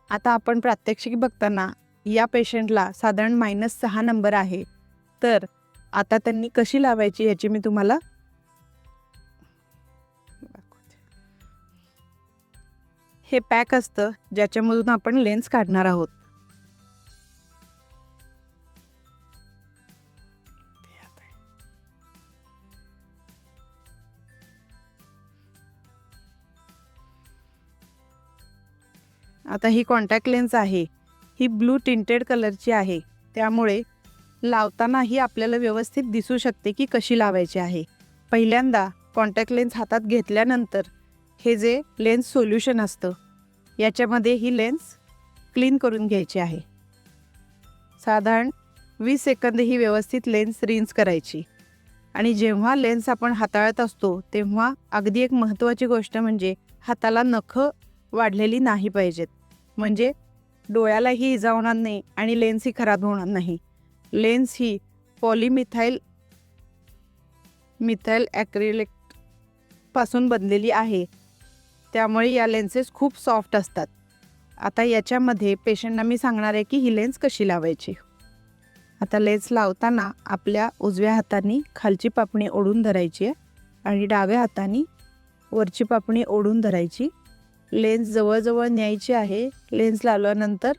आता आपण प्रात्यक्षिक बघताना या पेशंटला साधारण -6 नंबर आहे. तर आता त्यांनी कशी लावायची याची मी तुम्हाला दाखवते. हे पॅक असतं ज्याच्यामधून आपण लेन्स काढणार आहोत. आता ही कॉन्टॅक्ट लेन्स आहे, ही ब्लू टिंटेड कलरची आहे, त्यामुळे लावतानाही आपल्याला व्यवस्थित दिसू शकते की कशी लावायची आहे. पहिल्यांदा कॉन्टॅक्ट लेन्स हातात घेतल्यानंतर हे जे लेन्स सोल्युशन असतं याच्यामध्ये ही लेन्स क्लीन करून घ्यायची आहे. साधारण 20 सेकंद ही व्यवस्थित लेन्स रिन्स करायची. आणि जेव्हा लेन्स आपण हाताळत असतो तेव्हा अगदी एक महत्त्वाची गोष्ट म्हणजे हाताला नखं वाढलेली नाही पाहिजेत, म्हणजे डोळ्यालाही इजा होणार नाही आणि लेन्सही खराब होणार नाही. लेन्स ही पॉलिमिथाइल ॲक्रिलिक पासून बनलेली आहे, त्यामुळे या लेन्सेस खूप सॉफ्ट असतात. आता याच्यामध्ये पेशंटना मी सांगणार आहे की ही लेन्स कशी लावायची. आता लेन्स लावताना आपल्या उजव्या हाताने खालची पापणी ओढून धरायची आहे आणि डाव्या हाताने वरची पापणी ओढून धरायची. लेन्स जवळजवळ न्यायची आहे. लेन्स लावल्यानंतर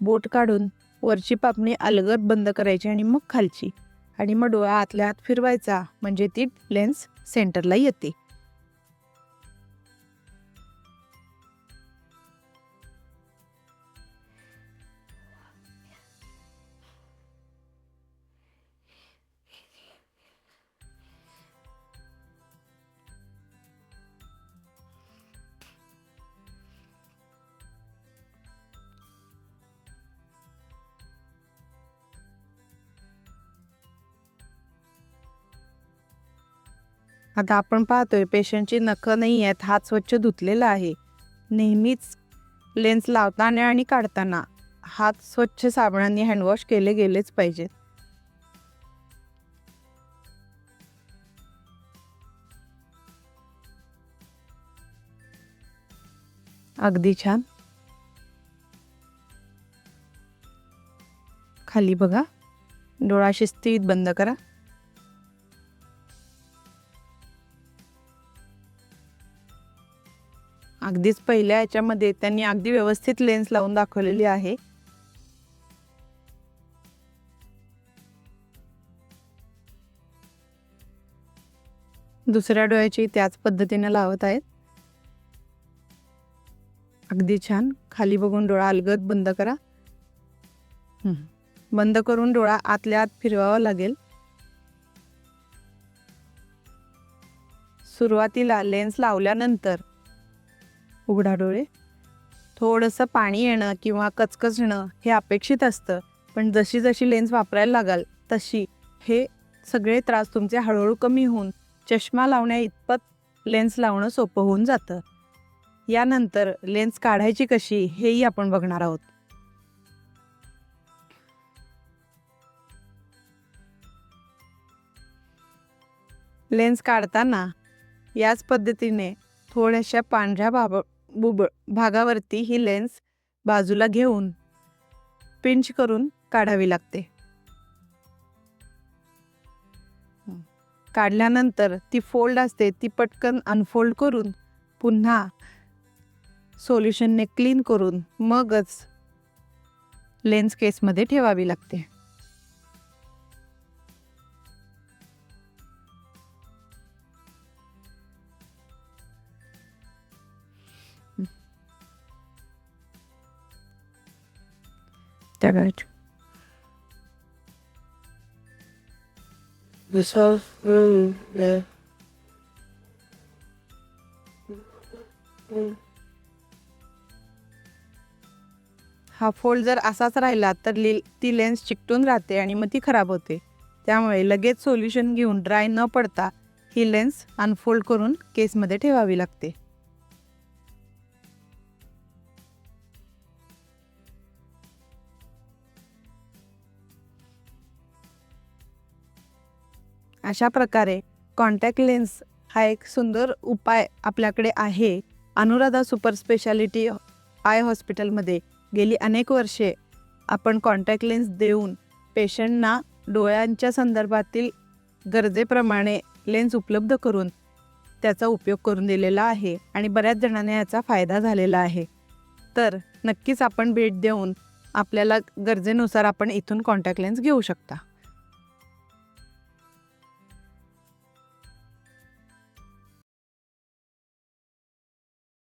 बोट काढून वरची पापणी अलगद बंद करायची आणि मग खालची, आणि मग डोळा आतल्या आत फिरवायचा, म्हणजे ती लेन्स सेंटरला येते. आता आपण पाहतोय पेशंटची नखं नाही आहेत, हात स्वच्छ धुतलेला आहे. नेहमीच लेन्स लावताना आणि काढताना हात स्वच्छ साबणाने हँडवॉश केले गेलेच पाहिजेत. अगदी छान. खाली बघा, डोळा शिस्तीत बंद करा. अगदीच पहिल्या याच्यामध्ये त्यांनी अगदी व्यवस्थित लेन्स लावून दाखवलेली आहे. दुसऱ्या डोळ्याची त्याच पद्धतीने लावत आहेत. अगदी छान. खाली बघून डोळा अलगद बंद करा. बंद करून डोळा आतल्या आत फिरवावा लागेल. सुरुवातीला लेन्स लावल्यानंतर उघडा डोळे. थोडंसं पाणी येणं किंवा कचकचणं हे अपेक्षित असतं, पण जशी जशी लेन्स वापरायला लागाल तशी हे सगळे त्रास तुमचे हळूहळू कमी होऊन चष्मा लावण्या इतपत लेन्स लावणं सोपं होऊन जातं. यानंतर लेन्स काढायची कशी हेही आपण बघणार आहोत. लेन्स काढताना याच पद्धतीने थोड्याशा पांढऱ्या भागावरती ही लेन्स बाजूला घेऊन पिंच करून काढावी लागते. काढल्यानंतर ती फोल्ड असते ती पटकन अनफोल्ड करून पुन्हा सोल्युशनने क्लीन करून मगच लेन्स केसमध्ये ठेवावी लागते. हा फोल्ड जर असाच राहिला तर ती लेन्स चिकटून राहते आणि मग ती खराब होते. त्यामुळे लगेच सोल्युशन घेऊन ड्राय न पडता ही लेन्स अनफोल्ड करून केसमध्ये ठेवावी लागते. अशा प्रकारे कॉन्टॅक्ट लेन्स हा एक सुंदर उपाय आपल्याकडे आहे. अनुराधा सुपर स्पेशालिटी आय हॉस्पिटलमध्ये गेली अनेक वर्षे आपण कॉन्टॅक्ट लेन्स देऊन पेशंटना डोळ्यांच्या संदर्भातील गरजेप्रमाणे लेन्स उपलब्ध करून त्याचा उपयोग करून दिलेला आहे आणि बऱ्याच जणांना याचा फायदा झालेला आहे. तर नक्कीच आपण भेट देऊन आपल्याला गरजेनुसार आपण इथून कॉन्टॅक्ट लेन्स घेऊ शकता.